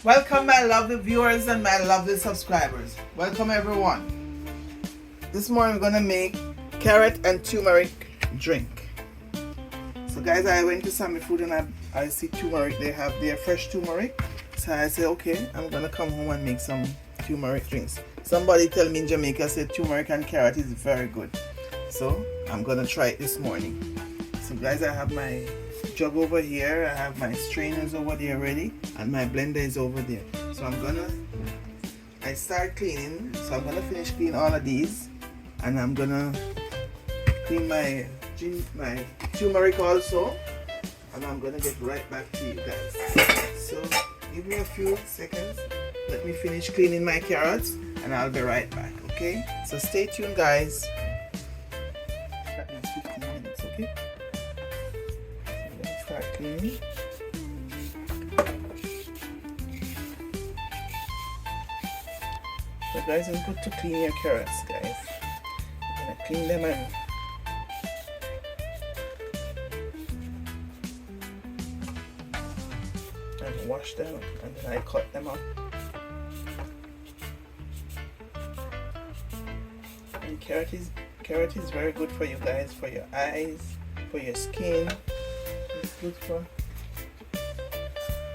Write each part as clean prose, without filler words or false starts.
Welcome my lovely viewers and my lovely subscribers. Welcome everyone. This morning I'm gonna make carrot and turmeric drink. So guys, I went to Sammy Food and I see turmeric. They have their fresh turmeric. So I said, okay, I'm gonna come home and make some turmeric drinks. Somebody tell me in Jamaica said turmeric and carrot is very good. So I'm gonna try it this morning. So guys, I have my jug over here, I have my strainers over there ready, and my blender is over there. So I start cleaning, so I'm gonna finish cleaning all of these, and I'm gonna clean my turmeric also, and I'm gonna get right back to you guys. So give me a few seconds, let me finish cleaning my carrots, and I'll be right back, okay? So stay tuned guys. That means 15 minutes, okay? Start cleaning. So guys, it's good to clean your carrots, guys. You're gonna clean them and wash them, and then I cut them up. And carrot is very good for you guys, for your eyes, for your skin. It's good for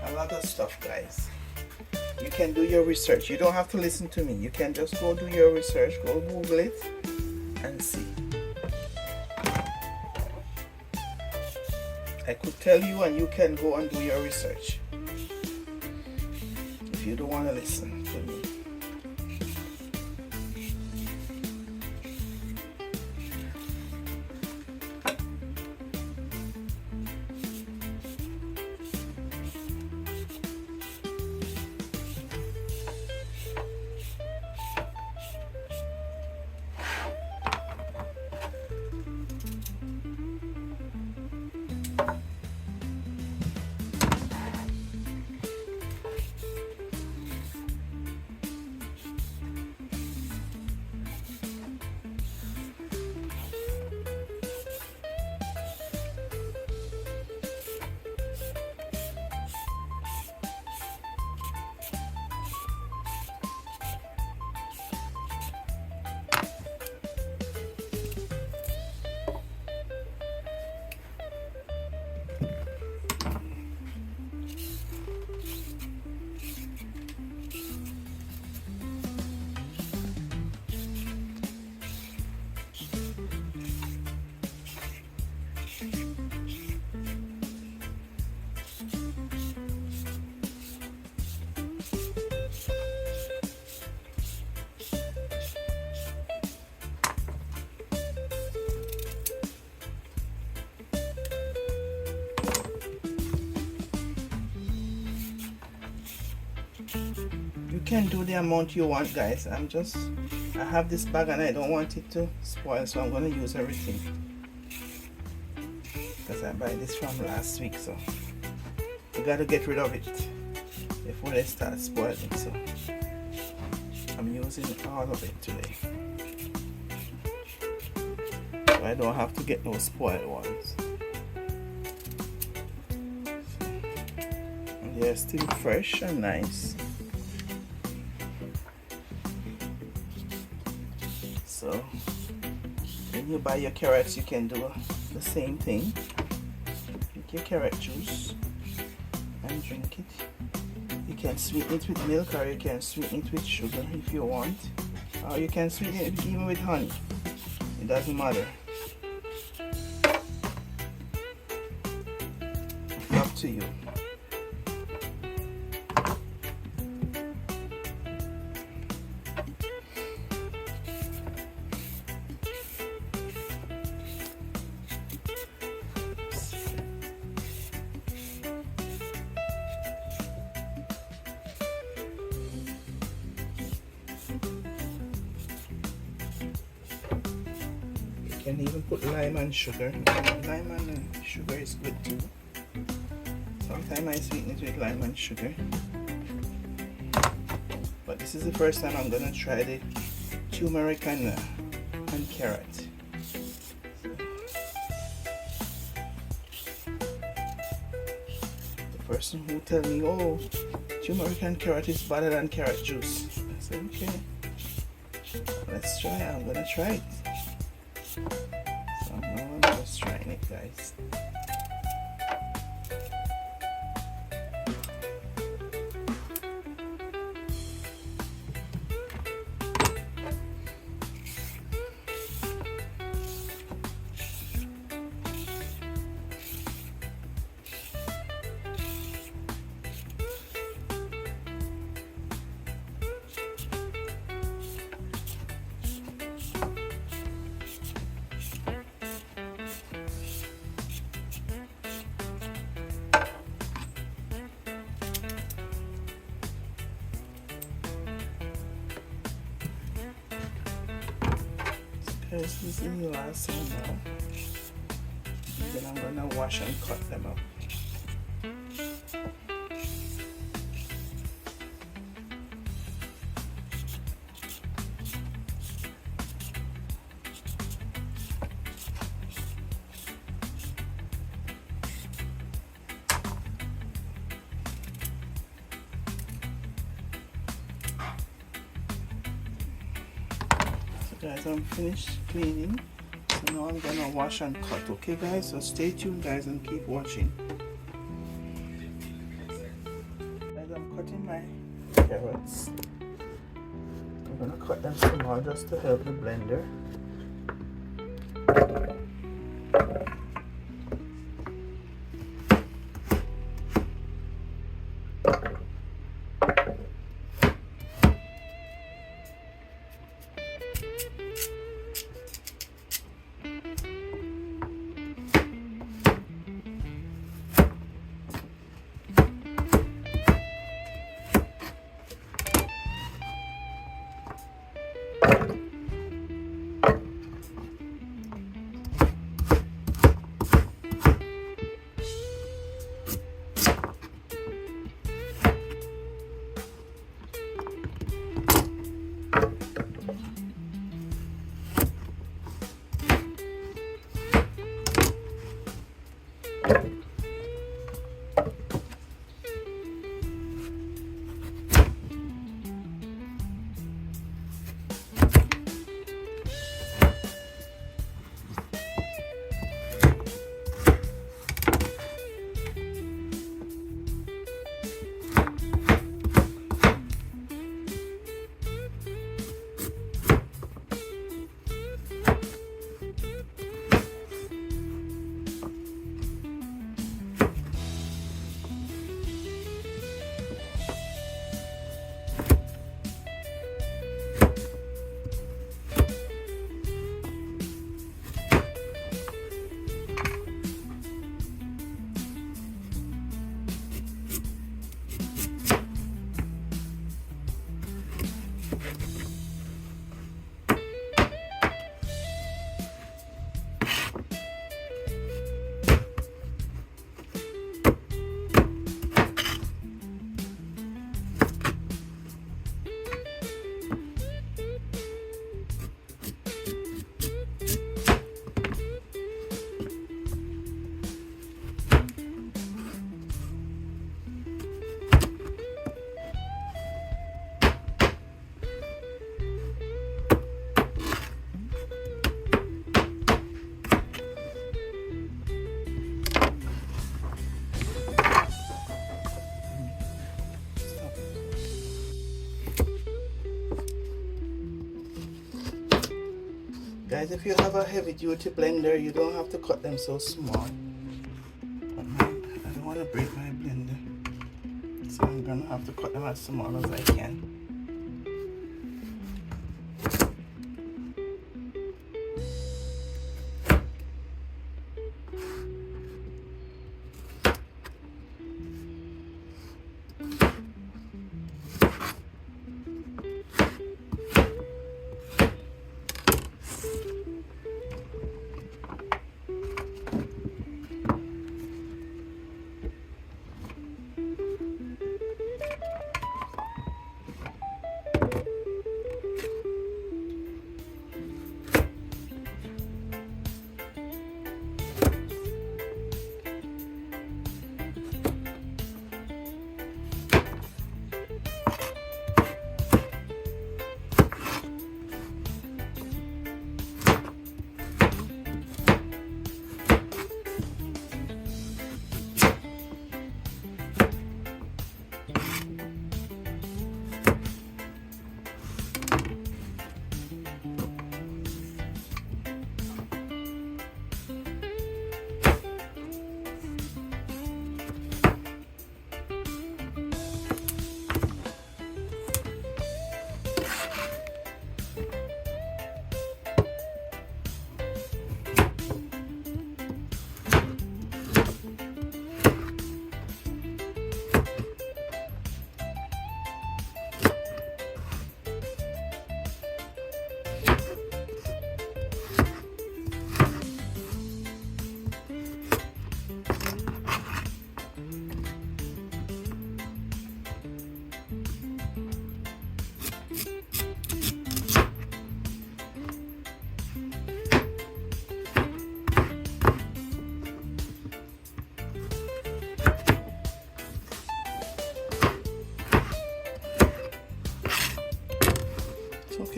a lot of stuff, guys. You can do your research. You don't have to listen to me. You can just go do your research, go Google it and see. I could tell you and you can go and do your research if you don't want to listen to me. You can do the amount you want, guys. I have this bag and I don't want it to spoil, so I'm going to use everything because I buy this from last week, so you got to get rid of it before they start spoiling. So I'm using all of it today, so I don't have to get those spoiled ones. And they're still fresh and nice. So when you buy your carrots, you can do the same thing. Take your carrot juice and drink it. You can sweeten it with milk, or you can sweeten it with sugar if you want, or you can sweeten it even with honey. It doesn't matter. It's up to you. You can even put lime and sugar. Lime and sugar is good too. Sometimes I sweeten it with lime and sugar. But this is the first time I'm gonna try the turmeric and carrot. The person who tell me, oh, turmeric and carrot is better than carrot juice. I said, okay, let's try it. I'm gonna try it. So now I'm just trying it, guys. Okay, so this is the last one now. And then I'm gonna wash and cut them up. Guys, I'm finished cleaning, so now I'm gonna wash and cut. Okay guys, so stay tuned guys and keep watching. Guys, I'm cutting my carrots. I'm gonna cut them small just to help the blender. Guys, if you have a heavy duty blender, you don't have to cut them so small. But I don't want to break my blender, so I'm gonna have to cut them as small as I can.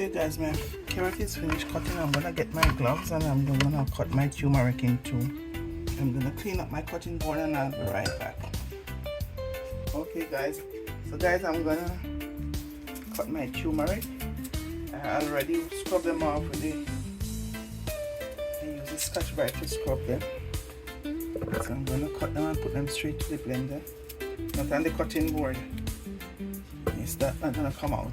Okay guys, my carrot is finished cutting. I'm gonna get my gloves and I'm gonna cut my turmeric in two. I'm gonna clean up my cutting board and I'll be right back. Okay guys, so guys, I'm gonna cut my turmeric. I already scrub them off with the, I use the Scotch Brite to scrub them. So I'm gonna cut them and put them straight to the blender. Not on the cutting board. Is that not gonna come out?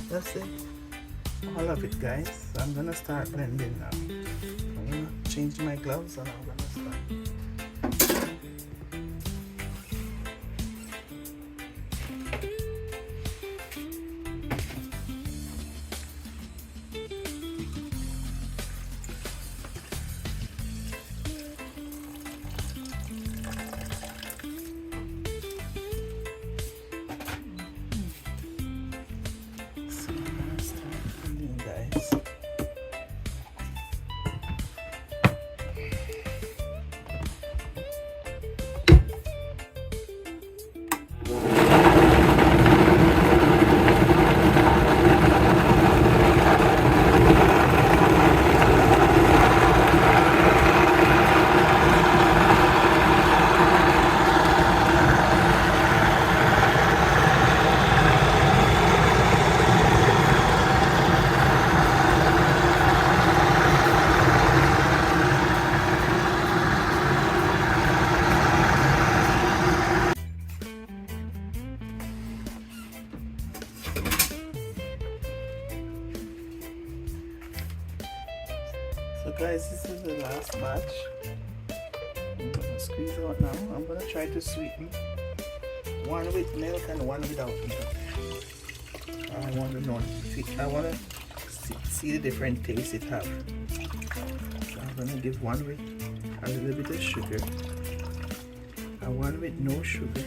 That's it, all of it guys. So I'm gonna start blending now. I'm gonna change my gloves and I'm gonna start. So guys, this is the last batch. I'm gonna squeeze out now. I'm gonna try to sweeten. One with milk and one without milk. I want to know. I want to see the different tastes it have. So I'm gonna give one with a little bit of sugar and one with no sugar.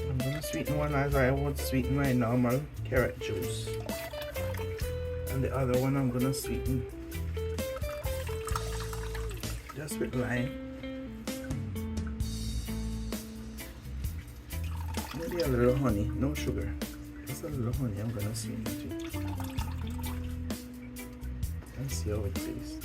I'm gonna sweeten one as I would sweeten my normal carrot juice, and the other one I'm gonna sweeten just with lime. Maybe a little honey, no sugar. Just a little honey, I'm gonna sweeten it too. And see how it tastes.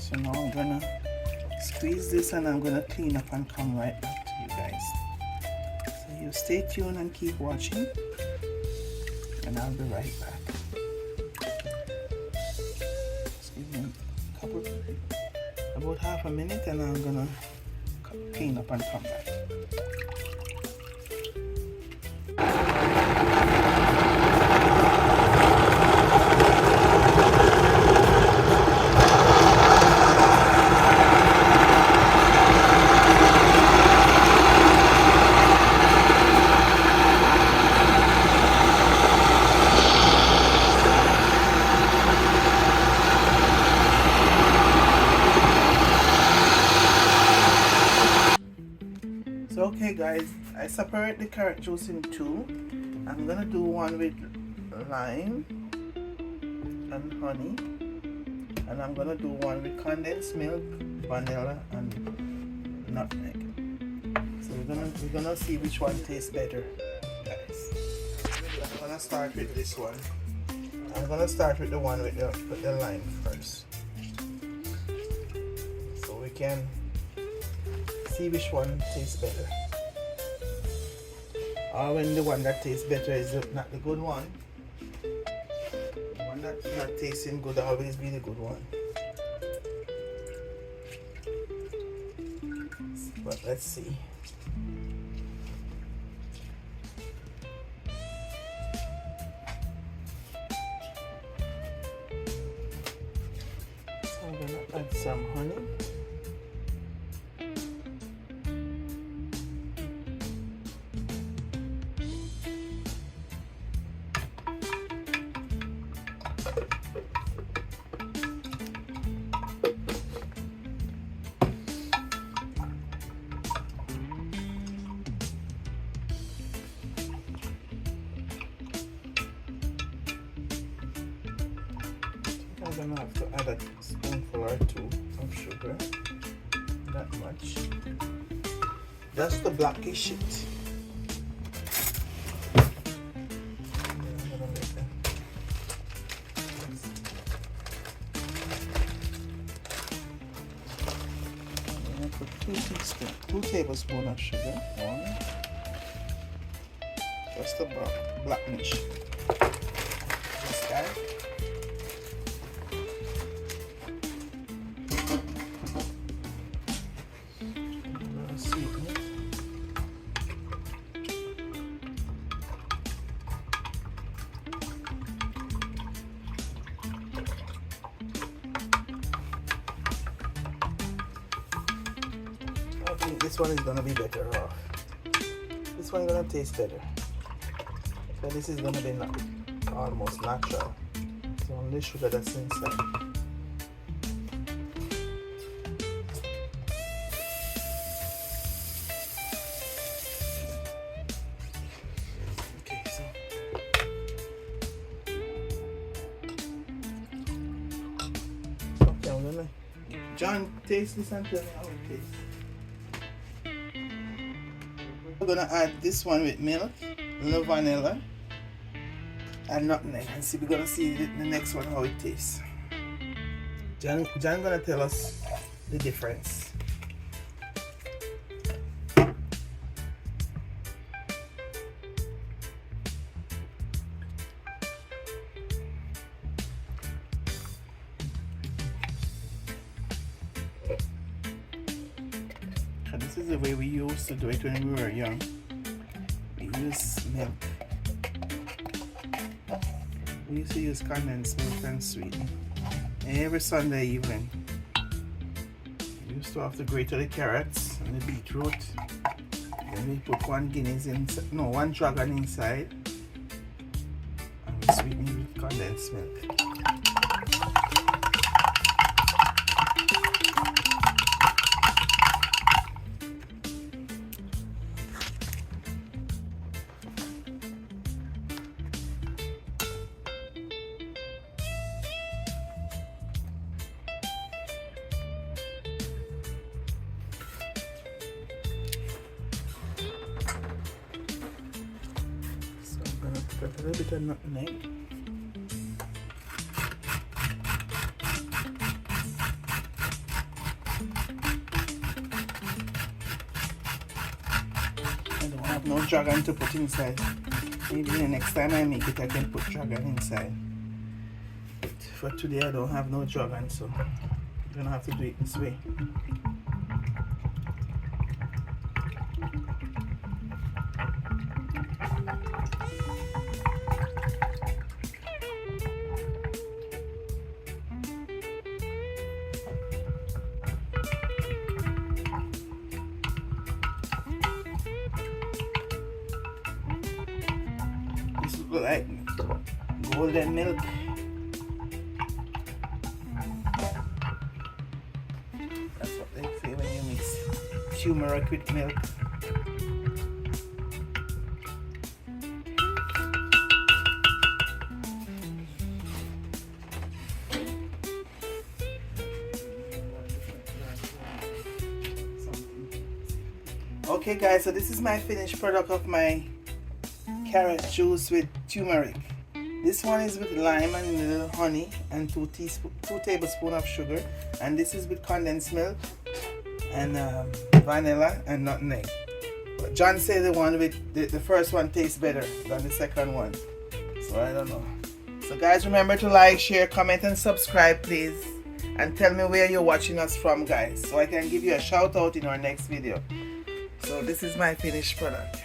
So now I'm gonna squeeze this and I'm gonna clean up and come right back to you guys. So you stay tuned and keep watching, and I'll be right back. Just give me about half a minute and I'm gonna clean up and come back. Okay guys, I separate the carrot juice in two. I'm gonna do one with lime and honey, and I'm gonna do one with condensed milk, vanilla, and nutmeg. So we're gonna see which one tastes better, guys. I'm gonna start with this one. I'm gonna start with the one with the lime first, so we can see which one tastes better. Or when the one that tastes better is not the good one. The one that's not tasting good always be the good one. But let's see. So I'm gonna add some honey. I'm gonna have to add a spoonful or two of sugar. That much. Just the blackish shit. I'm gonna make that. I'm gonna put 2 tablespoons of sugar. One. Just the blackish. Just that. I think this one is gonna be better off. This one is gonna taste better. So this is gonna be almost natural. It's only sugar that's inside. Okay, I'm gonna John, taste this and tell me how it tastes. We're gonna add this one with milk, little vanilla, and nutmeg, and see. We're gonna see the next one how it tastes. John gonna tell us the difference. This is the way we used to do it when we were young. We used milk. We used to use condensed milk and sweeten. Every Sunday evening. We used to have to grate the carrots and the beetroot. Then we put one dragon inside. And we sweeten it with condensed milk. Put a little bit of nutmeg. I don't have no dragon to put inside. Maybe the next time I make it I can put dragon inside. But for today I don't have no dragon, so I'm gonna have to do it this way. Like golden milk. That's what they say when you mix turmeric with milk. Okay guys, so this is my finished product of my carrot juice with turmeric. This one is with lime and a little honey and 2 tablespoons of sugar, and this is with condensed milk and vanilla and nutmeg. But John said the one with the first one tastes better than the second one, so I don't know. So guys, remember to like, share, comment and subscribe please, and tell me where you're watching us from guys, so I can give you a shout out in our next video. So this is my finished product.